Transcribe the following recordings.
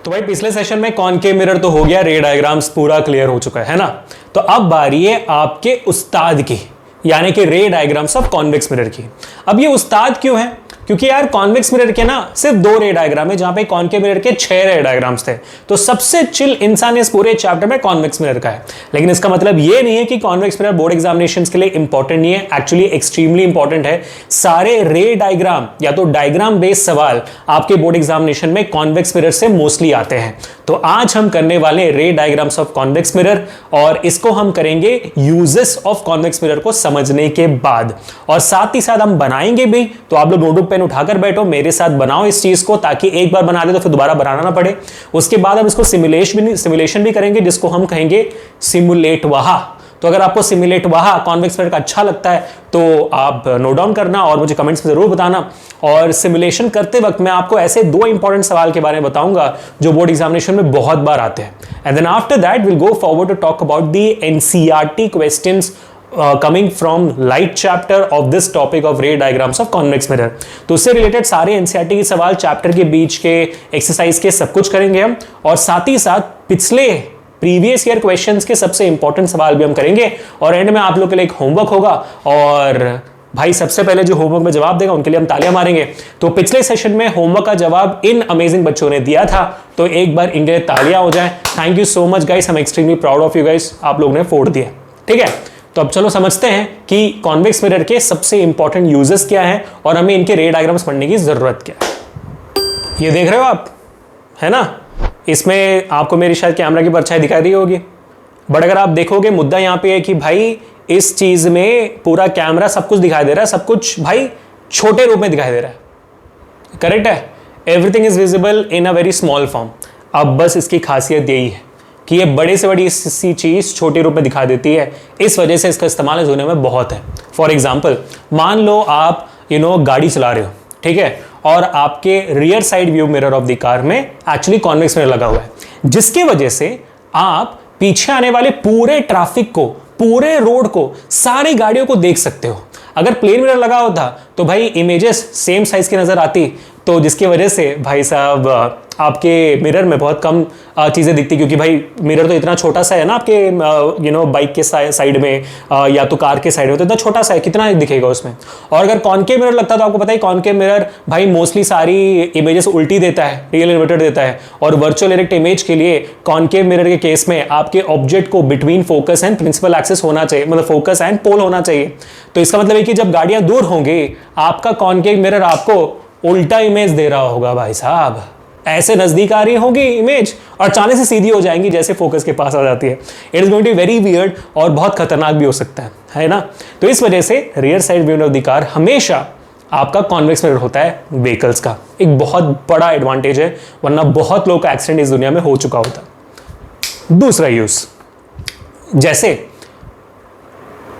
तो भाई पिछले सेशन में कॉनकेव मिरर तो हो गया, रे डायग्राम्स पूरा क्लियर हो चुका है ना। तो अब बारी है आपके उस्ताद की, यानी कि रे डायग्राम्स ऑफ कॉन्वेक्स मिरर की। अब ये उस्ताद क्यों है? क्योंकि यार कॉन्वेक्स मिरर के ना सिर्फ 2 रे डायग्राम है, जहां पे कॉनकेव मिरर के 6 रे डायग्राम्स थे। तो सबसे चिल इंसान इस पूरे चैप्टर में कॉन्वेक्स मिरर का है। लेकिन इसका मतलब ये नहीं है कि कॉन्वेक्स मिरर बोर्ड एग्जामिनेशंस के लिए इंपॉर्टेंट नहीं है, एक्चुअली एक्सट्रीमली इंपॉर्टेंट है। सारे रे डायग्राम या तो डायग्राम बेस्ड सवाल आपके बोर्ड एग्जामिनेशन में कॉन्वेक्स मिरर से मोस्टली आते हैं। तो आज हम करने वाले रे डायग्राम्स ऑफ कॉन्वेक्स मिरर, और इसको हम करेंगे यूजेस ऑफ कॉन्वेक्स मिरर को समझने के बाद, और साथ ही साथ हम बनाएंगे भी। तो आप लोग नोटबुक पेन उठाकर बैठो, मेरे साथ बनाओ इस चीज को, ताकि एक बार बना दे तो फिर दोबारा बनाना ना पड़े। उसके बाद हम इसको सिमुलेशन भी करेंगे, जिसको हम कहेंगे सिमुलेट वहा। तो अगर आपको सिमुलेट वहा कॉन्वेक्स मिरर का अच्छा लगता है तो आप नोट डाउन करना और मुझे कमेंट्स में जरूर बताना। और सिमुलेशन करते वक्त मैं आपको ऐसे 2 इंपॉर्टेंट सवाल के बारे में बताऊंगा जो बोर्ड एग्जामिनेशन में बहुत बार आते हैं। And then after that will go forward to talk about the NCERT questions coming from light chapter of this topic of ray diagrams of convex mirror। तो उससे रिलेटेड सारे एनसीईआरटी के सवाल, चैप्टर के बीच के एक्सरसाइज के सब कुछ करेंगे हम, और साथ ही साथ पिछले प्रीवियस ईयर क्वेश्चंस के सबसे इंपॉर्टेंट सवाल भी हम करेंगे। और एंड में आप लोग के लिए एक होमवर्क होगा, और भाई सबसे पहले जो होमवर्क में जवाब देगा उनके लिए हम तालियां मारेंगे। तो पिछले सेशन में होमवर्क का जवाब इन अमेजिंग बच्चों ने दिया था, तो एक बार इनके लिए तालियां हो जाए। Thank you so much guys, I am extremely proud of you guys, आप लोगों ने फोड़ दिया। ठीक है, तो अब चलो समझते हैं कि कॉन्वेक्स मिरर के सबसे इंपॉर्टेंट यूजेस क्या हैं और हमें इनके रे डायग्राम्स पढ़ने की जरूरत क्या है। ये देख रहे हो आप, है ना? इसमें आपको मेरी शायद कैमरा की परछाई दिखाई रही होगी, बट अगर आप देखोगे मुद्दा यहां पे है कि भाई इस चीज में पूरा कैमरा सब कुछ दिखाई दे रहा है, सब कुछ भाई छोटे रूप में दिखाई दे रहा है। करेक्ट है, everything is visible in a very small form. अब बस इसकी खासियत यही है कि ये बड़े से बड़ी सी चीज छोटे रूप में दिखा देती है, इस वजह से इसका इस्तेमाल इस दुनिया में बहुत है। फॉर एग्जाम्पल, मान लो आप गाड़ी चला रहे हो, ठीक है, और आपके rear side view mirror of the car में एक्चुअली कॉन्वेक्स मिरर लगा हुआ है, जिसके वजह से आप पीछे आने वाले पूरे ट्रैफिक को, पूरे रोड को, सारी गाड़ियों को देख सकते हो। अगर प्लेन मिरर लगा होता तो भाई इमेजेस सेम साइज की नजर आती, तो जिसकी वजह से भाई साहब आपके मिरर में बहुत कम चीज़ें दिखती, क्योंकि भाई मिरर तो इतना छोटा सा है ना आपके बाइक के साइड में या तो कार के साइड में, तो इतना छोटा सा है, कितना दिखेगा उसमें। और अगर कॉनकेव मिरर लगता तो आपको पता है कॉनकेव मिरर भाई मोस्टली सारी इमेजेस उल्टी देता है, रियल इन्वर्टेड देता है। और वर्चुअल डायरेक्ट इमेज के लिए कॉनकेव मिरर के केस में आपके ऑब्जेक्ट को between focus and principal axis होना चाहिए, मतलब फोकस एंड पोल होना चाहिए। तो इसका मतलब है कि जब गाड़ियां दूर होंगी, आपका कॉनकेव मिरर आपको उल्टा इमेज दे रहा होगा भाई साहब, ऐसे नजदीक आ रही होगी इमेज और अचानक से सीधी हो जाएंगी जैसे फोकस के पास आ जाती है। It is going to be very weird और बहुत खतरनाक भी हो सकता है ना। तो इस वजह से rear side view of the car हमेशा आपका कॉन्वेक्स मिरर होता है व्हीकल्स का। एक बहुत बड़ा एडवांटेज है, वरना बहुत लोग का एक्सीडेंट इस दुनिया में हो चुका होता। दूसरा यूज, जैसे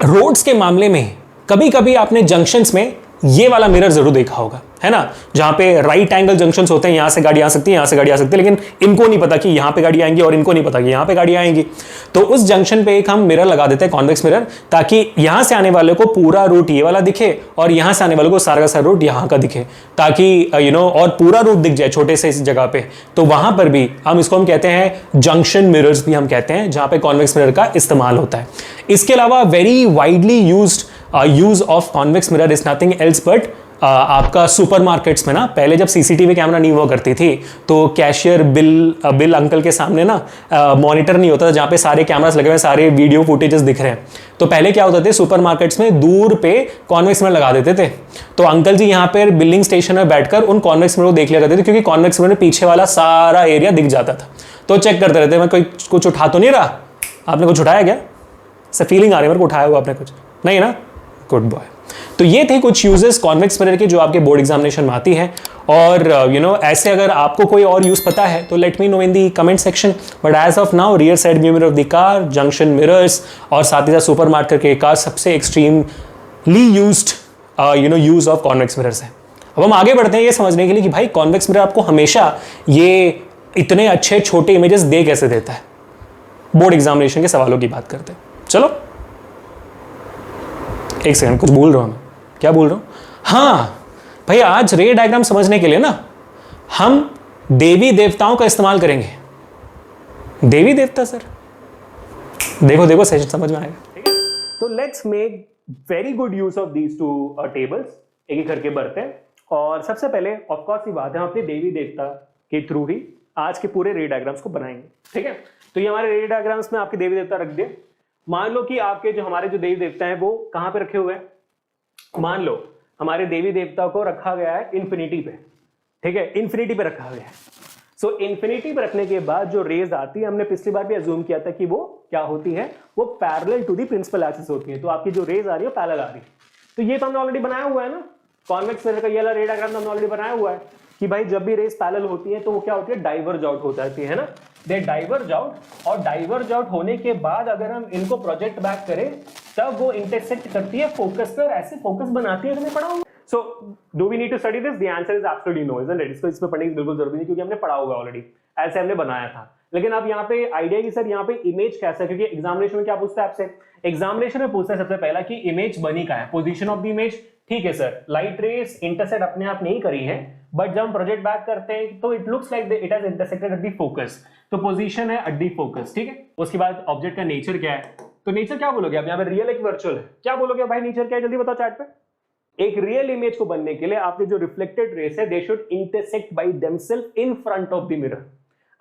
रोड्स के मामले में कभी कभी आपने जंक्शंस में ये वाला मिरर जरूर देखा होगा, है ना, जहां पे राइट एंगल जंक्शंस होते हैं, यहां से गाड़ी आ सकती है, यहां से गाड़ी आ सकती है, लेकिन इनको नहीं पता कि यहां पे गाड़ी आएंगी और इनको नहीं पता कि यहां पे गाड़ी आएंगी। तो उस जंक्शन पे एक हम मिरर लगा देते हैं, कॉन्वेक्स मिरर, ताकि यहां से आने वाले को पूरा रूट ये वाला दिखे और यहां से आने वाले को सारा का सारा रूट यहां का दिखे, ताकि और पूरा रूट दिख जाए छोटे से इस जगह पे। तो वहां पर भी हम कहते हैं जंक्शन मिरर्स भी हम कहते हैं, जहां पे कॉन्वेक्स मिरर का इस्तेमाल होता है। इसके अलावा very widely use of convex mirror is nothing else but आपका सुपरमार्केट्स में ना, पहले जब सीसीटीवी कैमरा नहीं हुआ करती थी तो कैशियर बिल अंकल के सामने ना मॉनिटर नहीं होता था, जहाँ पे सारे कैमरास लगे हुए, सारे वीडियो फुटेजेस दिख रहे हैं। तो पहले क्या होता थे, सुपरमार्केट्स में दूर पे कॉन्वेक्स मिरर लगा देते थे। तो अंकल जी यहाँ पर बिलिंग स्टेशन में बैठकर उन कॉन्वेक्स मिरर को देख लिया करते थे, क्योंकि कॉन्वेक्स मिरर में पीछे वाला सारा एरिया दिख जाता था। तो चेक करते रहते, मैं कोई कुछ उठा तो नहीं रहा, आपने कुछ उठाया क्या, ऐसा फीलिंग आ रही है मेरे को, उठाया हुआ आपने कुछ नहीं ना, गुड बॉय। तो ये थे कुछ यूजेस कॉन्वेक्स मिरर के जो आपके बोर्ड एग्जामिनेशन में आती है। और ऐसे अगर आपको कोई और यूज पता है तो let me know in the comment section. But as of now rear side view mirror of the car, junction mirrors और साथ ही साथ सुपर मार्केट के कार सबसे extremely used use of convex mirrors है। अब हम आगे बढ़ते हैं ये समझने के लिए कि भाई कॉन्वेक्स मिरर आपको हमेशा ये इतने अच्छे छोटे इमेजेस दे कैसे देता है। बोर्ड एग्जामिनेशन के सवालों की बात करते हैं। चलो एक सेकंड, कुछ बोल रहा हूं मैं, क्या बोल रहा हूं? हाँ भाई, आज रे डायग्राम समझने के लिए ना हम देवी देवताओं का इस्तेमाल करेंगे। देवी देवता सर, देखो देखो सेशन समझ में आएगा, ठीक है। तो let's make very good use of these two tables, एक एक करके बढ़ते हैं। और सबसे पहले ऑफ कोर्स ये बात है, हम अपने देवी देवता के थ्रू ही आज के पूरे रे डायग्राम्स को बनाएंगे, ठीक है। तो ये हमारे रे डायग्राम्स में आपके देवी देवता रख दिए। मान लो कि आपके जो हमारे जो देवी देवता हैं वो कहां पे रखे हुए हैं, मान लो हमारे देवी देवता को रखा गया है इन्फिनिटी पे, ठीक है, इन्फिनिटी पे रखा गया है। सो इन्फिनिटी पे रखने के बाद जो रेज आती है, हमने पिछली बार भी अज्यूम किया था कि वो क्या होती है, वो parallel to the principal axis होती है। तो आपकी जो रेज आ रही है पैरेलल आ रही है। तो ये तो हमने ऑलरेडी बनाया हुआ है ना, कॉन्वेक्स मिरर का ये वाला रे डायग्राम हमने ऑलरेडी बनाया हुआ है कि भाई जब भी रेज पैरेलल होती है तो वो क्या होती है, डाइवर्ज आउट हो जाती है ना, दे डाइवर्ज आउट। और डाइवर्ज आउट होने के बाद अगर हम इनको प्रोजेक्ट बैक करें तब वो इंटरसेक्ट करती है फोकस पे और ऐसे फोकस बनाती है, हमने पढ़ा होगा। So, do we need to study this? The answer is absolutely no, isn't it? इसको इसमें पढ़ने की बिल्कुल जरूरत नहीं क्योंकि हमने पढ़ा होगा ऑलरेडी, ऐसे हमने बनाया था। लेकिन अब यहाँ पे आइडिया की सर यहाँ पे इमेज कैसा है, क्योंकि एग्जामिनेशन में क्या पूछता है आपसे, एग्जामिनेशन में पूछता है सबसे पहला कि इमेज बनी का है, पोजीशन ऑफ द इमेज। ठीक है सर, लाइट रेस इंटरसेक्ट अपने आप नहीं करी है, बट जब हम प्रोजेक्ट बैक करते हैं तो it looks like it has intersected at the focus, तो पोजीशन है एट द फोकस, ठीक है। उसके बाद ऑब्जेक्ट का नेचर क्या है, तो नेचर क्या बोलोगे आप यहाँ पे, रियल है कि वर्चुअल है, क्या बोलोगे भाई नेचर क्या है, जल्दी बताओ चैट पे। एक रियल इमेज को बनने के लिए आपके जो रिफ्लेक्टेड रेस है they should intersect by themselves in front of the mirror.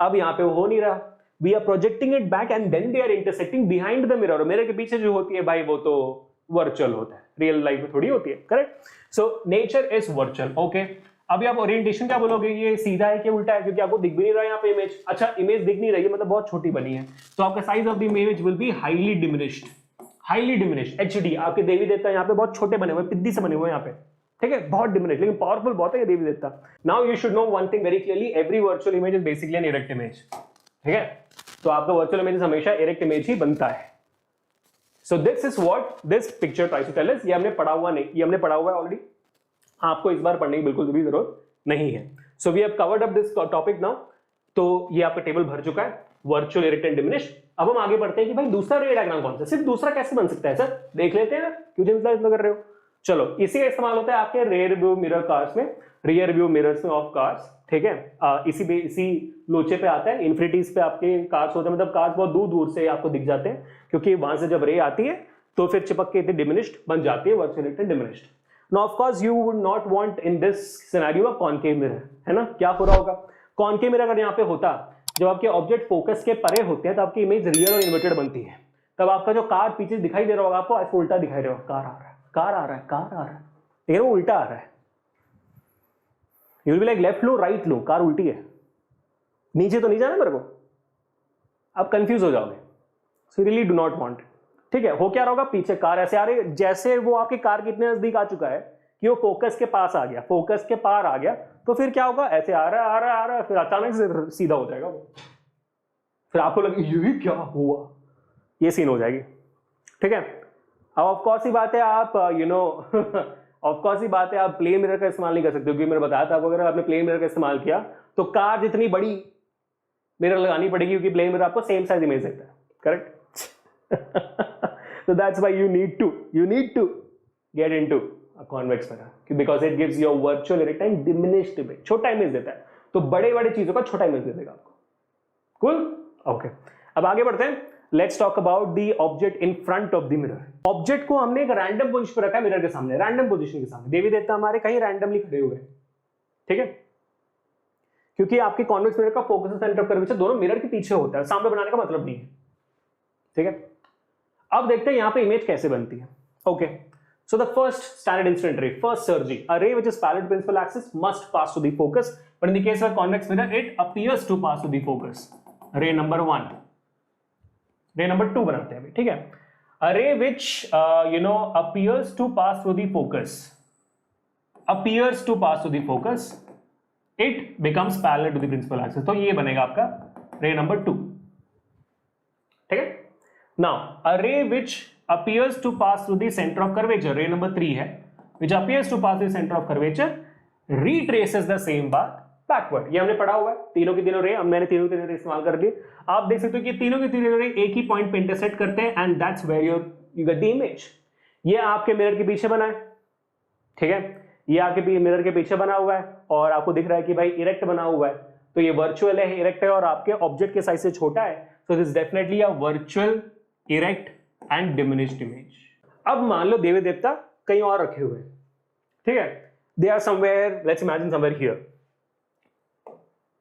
अब यहाँ पे वो हो नहीं रहा, we are projecting it back and then they are intersecting behind the mirror. Mirror के पीछे जो होती है भाई वो तो वर्चुअल होता है, रियल लाइफ में थोड़ी होती है, correct. So nature is virtual, okay. अभी आप ओरिएंटेशन क्या बोलोगे, ये सीधा है कि उल्टा है, क्योंकि आपको दिख भी नहीं रहा है यहाँ पे इमेज। अच्छा, इमेज दिख नहीं रही है मतलब बहुत छोटी बनी है, तो आपका size of the image will be highly diminished, highly diminished, HD. आपके देवी देवता यहाँ पे बहुत छोटे बने हुए, पिद्दी से बने हुए यहाँ पे, ठीक है, बहुत डिमिनिश, लेकिन पावरफुल बहुत है ये देवी देवता। Now you should know one thing very clearly, every virtual image is basically an erect image, ठीक है। तो आपका वर्चुअल इमेज हमेशा इरेक्ट इमेज ही बनता है। So this is what this picture tries to tell us. ये हमने पढ़ा हुआ नहीं, ये हमने पढ़ा हुआ है ऑलरेडी, आपको इस बार पढ़ने की बिल्कुल भी जरूरत नहीं है। So we have covered up this topic now. तो ये आपका टेबल भर चुका है, वर्चुअल, इरेक्ट एंड डिमिनिश। अब हम आगे बढ़ते हैं कि भाई दूसरा रे डायग्राम कौन सा, सिर्फ दूसरा कैसे बन सकता है सर, देख लेते हैं, क्यों चिंता कर रहे हो। चलो, इसी का इस्तेमाल होता है आपके रेयर व्यू मिरर कार्स में, रियर व्यू मिरर्स में ऑफ कार्स, ठीक है। इसी लोचे पे आता है, इन्फिनिटीज पे आपके कार्स होते हैं, मतलब कार्स बहुत दूर दूर से आपको दिख जाते हैं, क्योंकि वहां से जब रे आती है तो फिर चिपक के डिमिनिश्ड बन जाती है, virtual erect and diminished. Now of course you would not want in this scenario a concave mirror, है ना। क्या हो रहा होगा, कॉनकेव मिरर अगर यहाँ पे होता, जब आपके ऑब्जेक्ट फोकस के परे होते हैं तो आपकी इमेज रियल और इन्वर्टेड बनती है। तब आपका जो कार पीछे दिखाई दे रहा होगा आपको, ऐसे उल्टा दिखाई दे रहा होगा, कार आ रहा है, कार आ रहा है, कार आ रहा है, लेकिन वो उल्टा आ रहा है। You will be like left low right low, car उल्टी है, नीचे तो नहीं जाना मेरे को, आप कंफ्यूज हो जाओगे। So really do not want, ठीक है। हो क्या रहा होगा, पीछे कार ऐसे आ रही है, जैसे वो आपकी कार के इतने नजदीक आ चुका है कि वो फोकस के पास आ गया, फोकस के पार आ गया, तो फिर क्या होगा, ऐसे आ रहा है आ रहा है आ रहा है, फिर अचानक से सीधा हो जाएगा वो, फिर आपको लगे ये क्या हुआ, ये सीन हो जाएगी, ठीक है। अब ऑफ कोर्स ही बात है, आप ऑफ कोर्स ही बात है, आप प्लेन मिरर का इस्तेमाल नहीं कर सकते, क्योंकि मैंने बताया था आपको, अगर आपने प्लेन मिरर का इस्तेमाल किया तो कार जितनी बड़ी मिरर लगानी पड़ेगी, क्योंकि प्लेन मिरर आपको सेम साइज इमेज देता है, correct. So that's why you need to get into a convex mirror because it gives you a virtual erect and diminished image, छोटा इमेज देता है, तो बड़े बड़े चीजों का छोटा इमेज दे देगा आपको। Cool, okay. अब आगे बढ़ते हैं, let's talk about the object in front of the mirror. Object को हमने एक रैंडम पोजीशन पर रखा है मिरर के सामने, रैंडम पोजीशन के सामने, देवी देवता हमारे कहीं रैंडमली खड़े हुए हैं, ठीक है, क्योंकि आपके कॉन्वेक्स मिरर का फोकस और सेंटर ऑफ कर्वेचर दोनों मिरर के पीछे होता है, सामने बनाने का मतलब नहीं है, ठीक है। अब देखते हैं यहां पे इमेज कैसे बनती है, okay. So the first standard incident ray, first सर्जी, a ray which is parallel to principal axis must pass to the focus, but in the case of a convex mirror it appears to pass to the focus. रे number 1, रे number 2 बनाते हैं अभी, ठीक है। a ray which appears to pass through the focus, appears to pass to the focus, it becomes parallel to the principal axis, तो ये बनेगा आपका रे नंबर 2, ठीक है। Now, a ray which appears to pass through the center of curvature, ray number 3 है, which appears to pass through the center of curvature, retraces the same path backward. ये हमने पढ़ा हुआ है, तीनों की तीनों रे, मैंने तीनों की तीनों रे इस्तेमाल कर दिए। आप देख सकते हो कि तीनों की तीनों रे एक ही पॉइंट पे इंटरसेक्ट करते हैं, and that's where you get the image. ये आपके मिरर के पीछे बना है, ठीक है, ये आपके मिरर के पीछे बना हुआ है, और आपको दिख रहा है कि भाई इरेक्ट बना हुआ है, तो ये वर्चुअल है, इरेक्ट है और आपके ऑब्जेक्ट के साइज से छोटा है, so this definitely a virtual erect and diminished image. अब मान लो देवी देवता कहीं और रखे हुए हैं, ठीक है, they are somewhere, let's imagine somewhere here.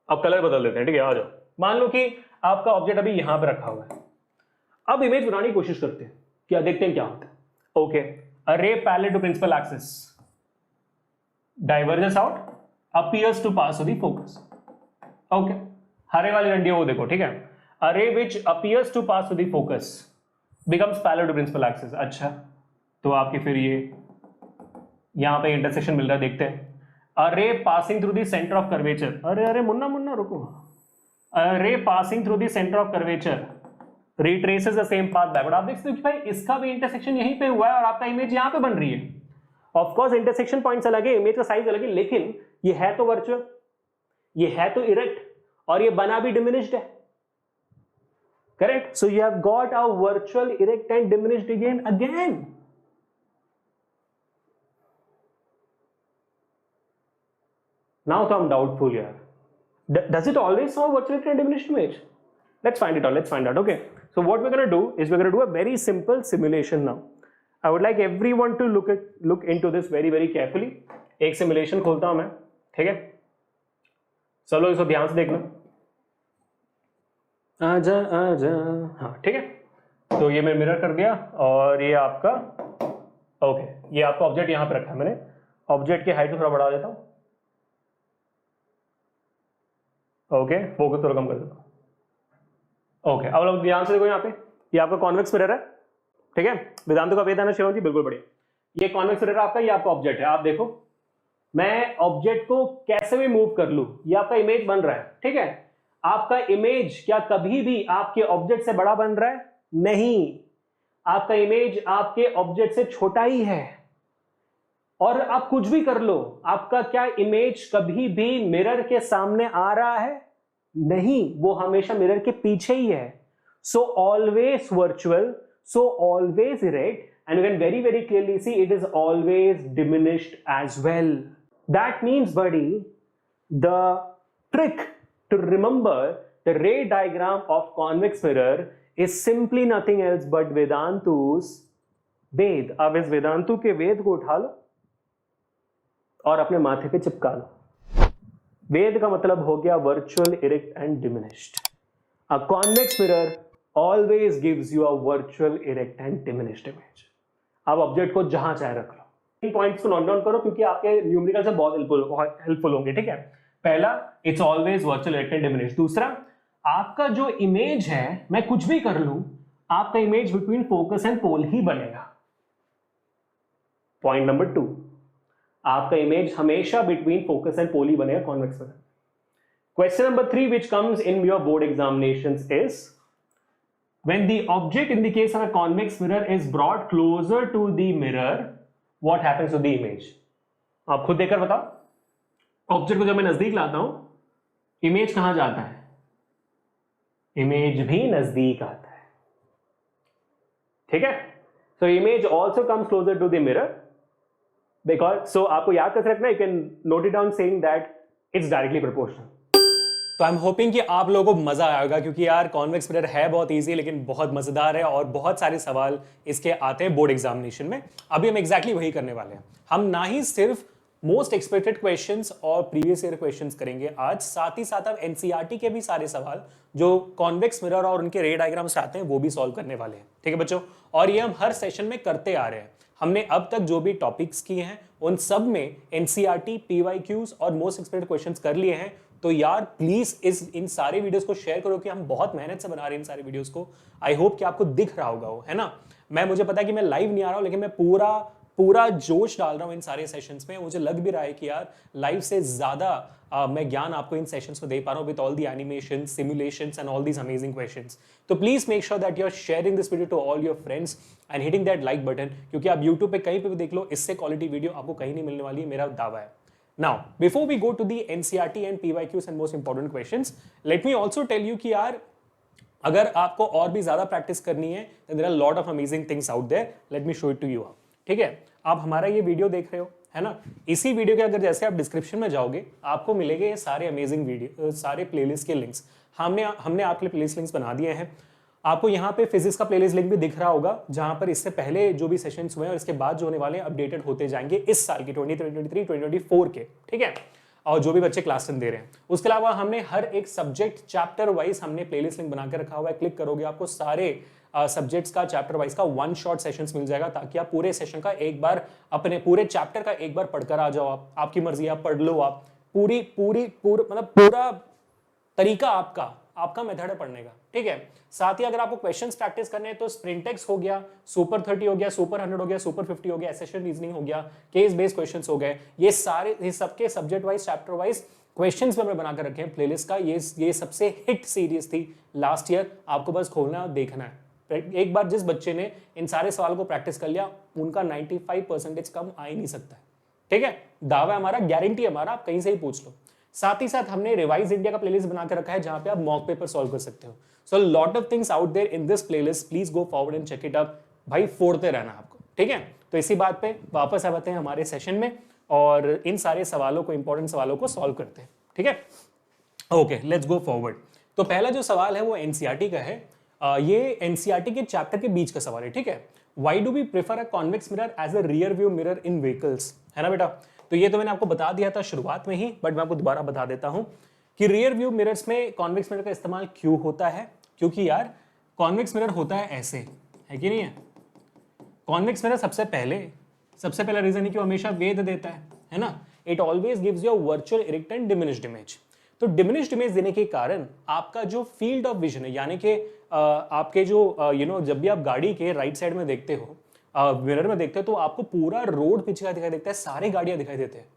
अब कलर बदल देते हैं, ठीक है, आ जाओ। मान लो कि आपका ऑब्जेक्ट अभी यहां पे रखा हुआ है। अब इमेज बनाने की कोशिश करते हैं, क्या देखते हैं क्या होता है। Okay, a ray parallel to principal axis diverges out, appears to pass to the focus. Okay, हरे वाली डंडी वो देखो, ठीक है, a ray which appears to pass to the focus becomes parallel to principal axis. अच्छा, तो आपके फिर ये यहां पे इंटरसेक्शन मिल रहा है, देखते हैं। A ray passing through the centre of curvature, अरे अरे मुन्ना मुन्ना रुको, a ray passing through the centre of curvature retraces the same path backward. आप देख सकते हो कि भाई इसका भी इंटरसेक्शन यहीं पे हुआ है और आपका इमेज यहां पे बन रही है। ऑफ कोर्स इंटरसेक्शन पॉइंट्स अलग है, इमेज का साइज अलग है, लेकिन ये है तो वर्चुअल, ये है तो इरेक्ट, और ये बना भी डिमिनिश्ड है। Correct, so you have got a virtual erect and diminished again. Now तो I'm doubtful यार, does it always show virtual and diminished image? Let's find it out. Okay, so what we're going to do is we're going to do a very simple simulation now. I would like everyone to look into this very carefully. एक simulation खोलता हूं मैं, ठीक है, चलो इसको ध्यान से देखना। आजा आजा, हाँ ठीक है। तो ये मैं मिरर कर दिया और ये आपका, ओके, ये आपका ऑब्जेक्ट यहां पे रखा है मैंने। ऑब्जेक्ट की हाइट को थोड़ा बढ़ा देता हूं, ओके, फोकस थोड़ा कम कर देता हूं। ओके, अब लोग ध्यान से देखो, यहाँ पे ये आपका कॉन्वेक्स मिरर है, ठीक है, वेदांतों का वेदांत शिवम जी, बिल्कुल बढ़िया। ये कॉन्वेक्स मिरर आपका, ये आपका ऑब्जेक्ट है। आप देखो मैं ऑब्जेक्ट को कैसे भी मूव कर लूं, ये आपका इमेज बन रहा है, ठीक है। आपका इमेज क्या कभी भी आपके ऑब्जेक्ट से बड़ा बन रहा है? नहीं, आपका इमेज आपके ऑब्जेक्ट से छोटा ही है। और आप कुछ भी कर लो, आपका क्या इमेज कभी भी मिरर के सामने आ रहा है? नहीं, वो हमेशा मिरर के पीछे ही है। So always virtual, so always erect, and you can very clearly see it is always diminished as well. That means, buddy, the trick to remember the ray diagram of convex mirror is simply nothing else but Vedantu's वेद। अब इस वेदांतु के वेद को उठा लो और अपने माथे पे चिपका लो। वेद का मतलब हो गया virtual, erect and diminished. A convex mirror always gives you a virtual, erect and diminished image. आप ऑब्जेक्ट को जहां चाहे रख लो। इन पॉइंट्स को नोट डाउन करो क्योंकि आपके न्यूमेरिकल से बहुत हेल्पफुल होंगे, ठीक है। पहला, it's always virtual, erect and diminished. दूसरा, आपका जो इमेज है, मैं कुछ भी कर लूं, आपका image between focus and pole ही बनेगा। पॉइंट नंबर 2, आपका इमेज हमेशा बिटवीन फोकस एंड पोल ही बनेगा convex mirror. Question number 3 which comes in your board examinations is when the object in the case of a convex mirror is brought closer to the mirror, what happens to the image? आप खुद देखकर बताओ। Object को जब मैं नजदीक लाता हूं, इमेज कहां जाता है? इमेज भी नजदीक आता है, ठीक है। So image also comes closer to the mirror because, so आपको याद कर रखना, you can note it down saying that it's directly proportional. तो आई एम होपिंग कि आप लोगों को मजा आएगा क्योंकि यार कॉन्वेक्स मिरर है बहुत इजी लेकिन बहुत मजेदार है और बहुत सारे सवाल इसके आते हैं बोर्ड एग्जामिनेशन में। अभी हम एग्जैक्टली वही करने वाले हैं। हम ना ही सिर्फ मोस्ट एक्सपेक्टेड क्वेश्चंस और प्रीवियस ईयर क्वेश्चंस करेंगे आज, साथ ही साथ अब एनसीईआरटी के भी सारे सवाल जो कॉन्वेक्स मिरर और उनके रे डायग्राम्स आते हैं वो भी सॉल्व करने वाले हैं, ठीक है बच्चों। और ये हम हर सेशन में करते आ रहे हैं। हमने अब तक जो भी टॉपिक्स किए हैं उन सब में एनसीईआरटी, पीवाईक्यूज और मोस्ट एक्सपेक्टेड क्वेश्चंस कर लिए हैं। तो यार प्लीज इन सारे वीडियोस को शेयर करो कि हम बहुत मेहनत से बना रहे हैं इन सारे वीडियोस को। आई होप कि आपको दिख रहा होगा वो, है ना। मुझे पता है कि मैं लाइव नहीं आ रहा हूं लेकिन मैं पूरा जोश डाल रहा हूं इन सारे सेशंस में। मुझे लग भी रहा है कि यार लाइव से ज्यादा मैं ज्ञान आपको इन सेशंस में दे पा रहा हूं with all the animation, simulations and all these amazing questions. तो please make sure that you are sharing this video to all your friends and hitting that like button, क्योंकि आप यूट्यूब पे कहीं पे भी देख लो, इससे क्वालिटी वीडियो आपको कहीं नहीं मिलने वाली है, मेरा दावा है। Now, before we go to the NCERT and PYQs and most important questions, let me also tell you कि यार अगर आपको और भी ज्यादा प्रैक्टिस करनी है then there are a lot of amazing things out there. Let me show it to you. ठीक है, आप हमारा ये वीडियो देख रहे हो, है ना। इसी वीडियो के अगर जैसे आप डिस्क्रिप्शन में जाओगे आपको मिलेंगे ये सारे अमेजिंग वीडियो, सारे प्लेलिस्ट के लिंक्स। हमने आपके लिए प्लेलिस्ट लिंक्स बना दिए हैं। आपको यहाँ पे फिजिक्स का प्लेलिस्ट लिंक भी दिख रहा होगा, जहां पर इससे पहले जो भी सेशंस हुए हैं और इसके बाद जो होने वाले हैं अपडेटेड होते जाएंगे इस साल के 2023 2024 के, ठीक है, और जो भी बच्चे क्लास 10 दे रहे हैं। उसके अलावा हमने हर एक सब्जेक्ट चैप्टर वाइज हमने प्लेलिस्ट लिंक बना के रखा हुआ है। क्लिक करोगे आपको सारे सब्जेक्ट्स का चैप्टर वाइज का वन शॉट सेशंस मिल जाएगा, ताकि आप पूरे सेशन का एक बार, अपने पूरे चैप्टर का एक बार पढ़कर आ जाओ। आप, आपकी मर्जी, आप पढ़ लो, आप मतलब पूरा तरीका आपका मेथड है पढ़ने का, ठीक है। साथ ही अगर आपको क्वेश्चंस प्रैक्टिस करने हैं तो स्प्रिंटेक्स हो गया, सुपर 30 हो गया, सुपर 100 हो गया, सुपर 50 हो गया, एसेशन रीजनिंग हो गया, केस बेस्ड क्वेश्चंस हो गए, ये सबके subject wise chapter wise questions हमने बनाकर रखे हैं प्लेलिस्ट का। ये सबसे हिट सीरीज थी लास्ट ईयर, आपको बस खोलना और देखना है। एक बार जिस बच्चे ने इन सारे सवालों को प्रैक्टिस कर लिया उनका 95% कम आ ही नहीं सकता है, ठीक है। दावा हमारा, गारंटी हमारा, आप कहीं से ही पूछ लो। साथ ही साथ हमने रिवाइज इंडिया का प्लेलिस्ट बना के रखा है, जहां पे आप मॉक पेपर सॉल्व कर सकते हो। So lot of things out there in this playlist, please go forward and check it up. भाई फोड़ते रहना आपको, ठीक है। तो इसी बात पे वापस आते हैं हमारे सेशन में और इन सारे सवालों को, इंपॉर्टेंट सवालों को सॉल्व करते हैं, ठीक है। Okay, let's go forward. तो पहला जो सवाल है वो एनसीईआरटी का है। ये एनसीईआरटी के चैप्टर के बीच का सवाल है, ठीक है। Why do we prefer a convex mirror as a rear view mirror in vehicles, है ना बेटा। तो ये तो मैंने आपको बता दिया था शुरुआत में ही, बट मैं आपको दोबारा बता देता हूं कि रियर व्यू मिरर्स में कॉन्वेक्स मिरर का इस्तेमाल क्यों होता है। क्योंकि यार कॉन्वेक्स मिरर होता है ऐसे, है कि नहीं है। कॉन्वेक्स मिरर सबसे पहला रीजन है कि वो हमेशा वेध देता है ना। It always gives you a virtual erect and diminished image. तो डिमिनिश्ड इमेज देने के कारण आपका जो फील्ड ऑफ विजन है, यानी कि आपके जो जब भी आप गाड़ी के राइट साइड में देखते हो, मिरर में देखते हो, तो आपको पूरा रोड पीछे का दिखाई देता है, सारे गाड़ियां दिखाई देते हैं।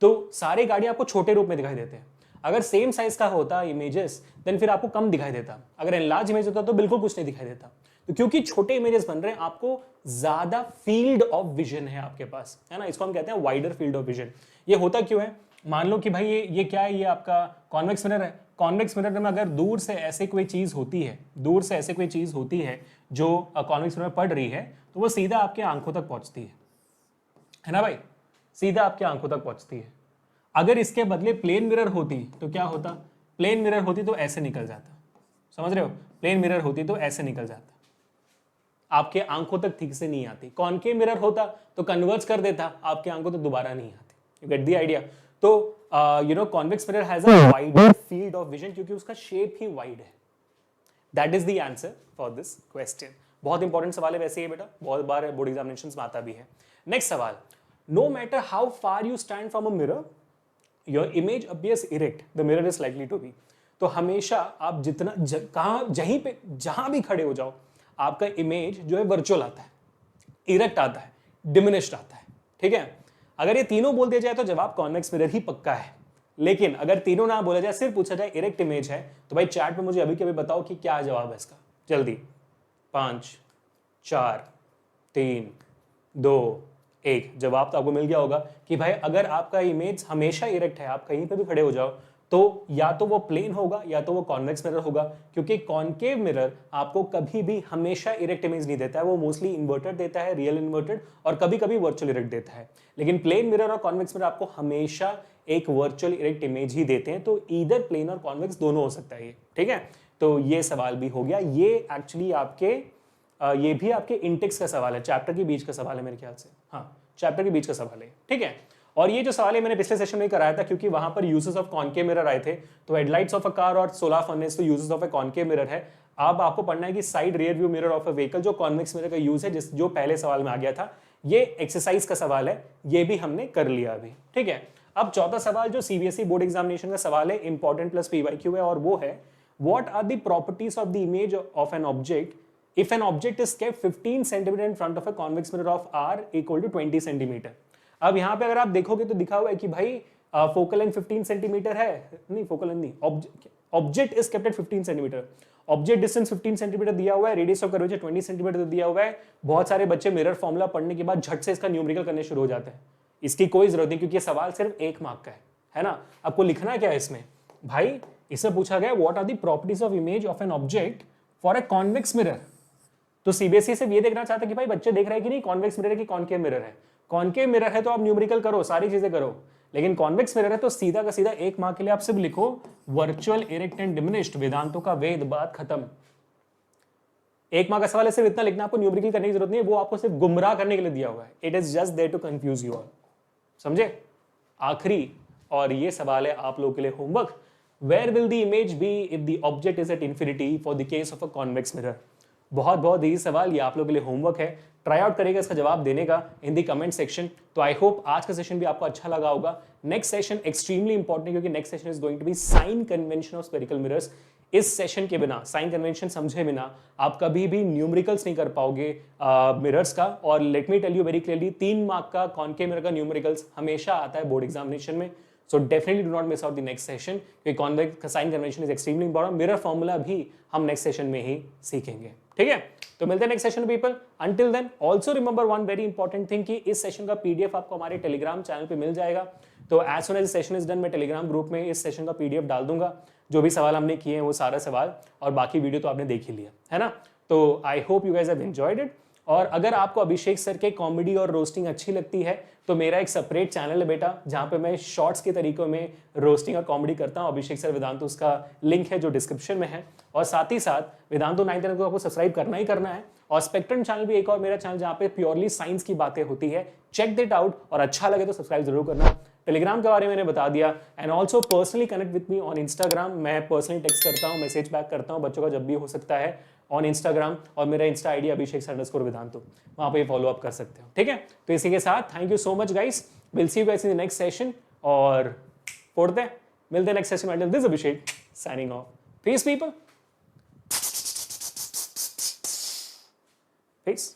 तो सारे गाड़ियां आपको छोटे रूप में दिखाई देते हैं। अगर सेम साइज का होता इमेजेस देन फिर आपको कम दिखाई देता। अगर एनलार्ज इमेज होता तो बिल्कुल कुछ नहीं दिखाई देता। तो क्योंकि छोटे इमेजेस बन रहे हैं, आपको ज्यादा फील्ड ऑफ विजन है आपके पास, है ना। इसको हम कहते हैं वाइडर फील्ड ऑफ विजन। ये होता क्यों है, मान लो कि भाई ये क्या है, ये आपका कॉन्वेक्स मिरर है। कॉन्वेक्स मिरर में अगर दूर से ऐसे कोई चीज होती है जो कॉन्वेक्स मिरर में पड़ रही है, तो वो सीधा आपके आंखों तक पहुंचती है ना भाई, सीधा आपके आंखों तक पहुंचती है। अगर इसके बदले प्लेन मिरर होती तो क्या होता, प्लेन मिरर होती तो ऐसे निकल जाता, समझ रहे हो। प्लेन मिरर होती तो ऐसे निकल जाता, आपके आंखों तक ठीक से नहीं आती। कॉनकेव मिरर होता तो कन्वर्ज कर देता, आपके आंखों तक दोबारा नहीं आती। You get the idea. तो convex mirror has a wider field of vision, क्योंकि उसका शेप ही वाइड है। That is the answer for this question. बहुत इंपॉर्टेंट सवाल है वैसे ये बेटा, बहुत बार बोर्ड एग्जामिनेशंस में आता भी है। नेक्स्ट सवाल, no matter how far you stand from a mirror your image appears erect, the mirror is likely to be. तो हमेशा आप जितना जहां भी खड़े हो जाओ, आपका इमेज जो है वर्चुअल आता है, इरेक्ट आता है, डिमिनिश्ड आता है, ठीक है। अगर ये तीनों बोल दिया जाए तो जवाब कॉन्वेक्स मिरर ही पक्का है। लेकिन अगर तीनों ना बोला जाए, सिर्फ पूछा जाए इरेक्ट इमेज है, तो भाई चैट में मुझे अभी के अभी बताओ कि क्या जवाब है इसका, जल्दी। 5 4 3 2 1। जवाब तो आपको मिल गया होगा कि भाई अगर आपका इमेज हमेशा इरेक्ट है, आप कहीं पे भी खड़े हो जाओ, तो या तो वो प्लेन होगा या तो वो कॉन्वेक्स मिरर होगा। क्योंकि कॉनकेव मिरर आपको कभी भी हमेशा इरेक्ट इमेज नहीं देता है, वो मोस्टली इन्वर्टेड देता है, रियल इन्वर्टेड, और कभी कभी वर्चुअल इरेक्ट देता है। लेकिन प्लेन मिरर और कॉन्वेक्स मिरर आपको हमेशा एक वर्चुअल इरेक्ट इमेज ही देते हैं। तो ईदर प्लेन और कॉन्वेक्स दोनों हो सकता है ये, ठीक है। तो ये सवाल भी हो गया। ये एक्चुअली आपके ये भी आपके इंटेक्स का सवाल है, चैप्टर के बीच का सवाल है मेरे ख्याल से। हाँ, चैप्टर के बीच का सवाल है, ठीक है। और ये जो सवाल है मैंने पिछले सेशन में कराया था, क्योंकि वहां पर यूजेस ऑफ कॉनकेव मिरर आए थे। तो हेडलाइट्स ऑफ अ कार और सोलर फर्नेस तो uses of a concave mirror है। अब आपको पढ़ना है कि side rear view mirror of a vehicle जो कॉन्वेक्स मिरर का यूज है, जो पहले सवाल में आ गया था। ये एक्सरसाइज का सवाल है, ये भी हमने कर लिया अभी, ठीक है। अब चौथा सवाल जो सीबीएसई बोर्ड एग्जामिनेशन का सवाल है, इंपॉर्टेंट प्लस पीवाईक्यू है, और वो है what are the properties of the image of an object if an object is kept 15 cm in front of a convex mirror of r equal to 20 cm। अब यहां पे अगर आप देखोगे तो दिखा हुआ है कि भाई फोकल लेंथ 15 सेंटीमीटर है, नहीं फोकल लेंथ नहीं, object is kept at 15 centimetre, object distance 15 centimetre दिया हुआ है, रेडियस ऑफ कर्वेचर 20 सेंटीमीटर दिया हुआ है। बहुत सारे बच्चे मिरर फॉर्मूला पढ़ने के बाद झट से इसका न्यूमेरिकल करने शुरू हो जाते हैं। इसकी कोई जरूरत नहीं, क्योंकि ये सवाल सिर्फ 1 मार्क का है ना। आपको लिखना क्या है इसमें, भाई इससे पूछा गया what are the properties of image of an object for a convex mirror. तो सीबीएसई से ये देखना चाहता है कि भाई बच्चे देख रहे हैं कि नहीं कॉन्वेक्स मिरर है कि कॉनकेव मिरर है। कॉनकेव मिरर है तो आप न्यूमेरिकल करो, सारी चीजें करो, लेकिन कॉन्वेक्स मिरर है तो सीधा का सीधा 1 मार्क के लिए आप सिर्फ लिखो वर्चुअल, इरेक्ट एंड डिमिनिश्ड, वेदांतों का वेद, बात खत्म। 1 मार्क का सवाल है, सिर्फ इतना लिखना, आपको न्यूमेरिकल करने की जरूरत नहीं है, वो आपको सिर्फ गुमराह करने के लिए दिया हुआ है। It is just there to confuse you all, समझे। आखिरी और ये सवाल है आप लोगों के लिए homework, where will the image be if the object is at infinity for the case of a convex mirror. बहुत बहुत इजी सवाल, ये आप लोगों के लिए होमवर्क है, ट्राई आउट करेगा इसका जवाब देने का इन दी कमेंट सेक्शन। तो आई होप आज का सेशन भी आपको अच्छा लगा होगा। नेक्स्ट सेशन एक्सट्रीमली इंपॉर्टेंट, क्योंकि next session is going to be sign convention of spherical mirrors. इस सेशन के बिना, साइन कन्वेंशन समझे बिना आप कभी भी न्यूमेरिकल्स नहीं कर पाओगे मिरर्स का। और let me tell you very clearly, 3 mark का कॉनकेव मिरर का न्यूमेरिकल्स हमेशा आता है बोर्ड एग्जामिनेशन में। So definitely do not miss out the next session, क्योंकि convex sign convention is extremely important. Mirror formula भी हम नेक्स्ट सेशन में ही सीखेंगे, ठीक है। तो मिलते हैं next session people. Until then also remember one very important thing कि इस सेशन का पीडीएफ आपको हमारे टेलीग्राम चैनल पे मिल जाएगा। तो as soon as session is done, मैं टेलीग्राम ग्रुप में इस सेशन का पीडीएफ डाल दूंगा। जो भी सवाल हमने किए हैं वो सारा सवाल, और बाकी वीडियो तो आपने देख ही लिया है ना। तो I hope you guys have enjoyed it. और अगर आपको अभिषेक सर के कॉमेडी और रोस्टिंग अच्छी लगती है तो मेरा एक सेपरेट चैनल है बेटा, जहां पे मैं शॉर्ट्स के तरीकों में रोस्टिंग और कॉमेडी करता हूं, अभिषेक सर वेदांतु, उसका लिंक है जो डिस्क्रिप्शन में है। और साथ ही साथ वेदांतु 9 को आपको सब्सक्राइब करना ही करना है। और स्पेक्ट्रम चैनल भी एक और मेरा चैनल जहां पे प्योरली साइंस की बातें होती है, चेक दिट आउट, और अच्छा लगे तो सब्सक्राइब जरूर करना। टेलीग्राम के बारे में मैंने बता दिया। And also personally connect with me on Instagram, मैं पर्सनली टेक्स्ट करता हूँ, मैसेज बैक करता हूँ बच्चों का जब भी हो सकता है ऑन इंस्टाग्राम। और मेरा इंस्टा आईडी अभिषेक_वेदांतु, वहां पे फॉलो अप कर सकते हो, ठीक है। तो इसी के साथ thank you so much guys, will see you guys in the next session. और फोड़ते हैं, मिलते हैं नेक्स्ट सेशन में। This Abhishek signing off, peace people, piece.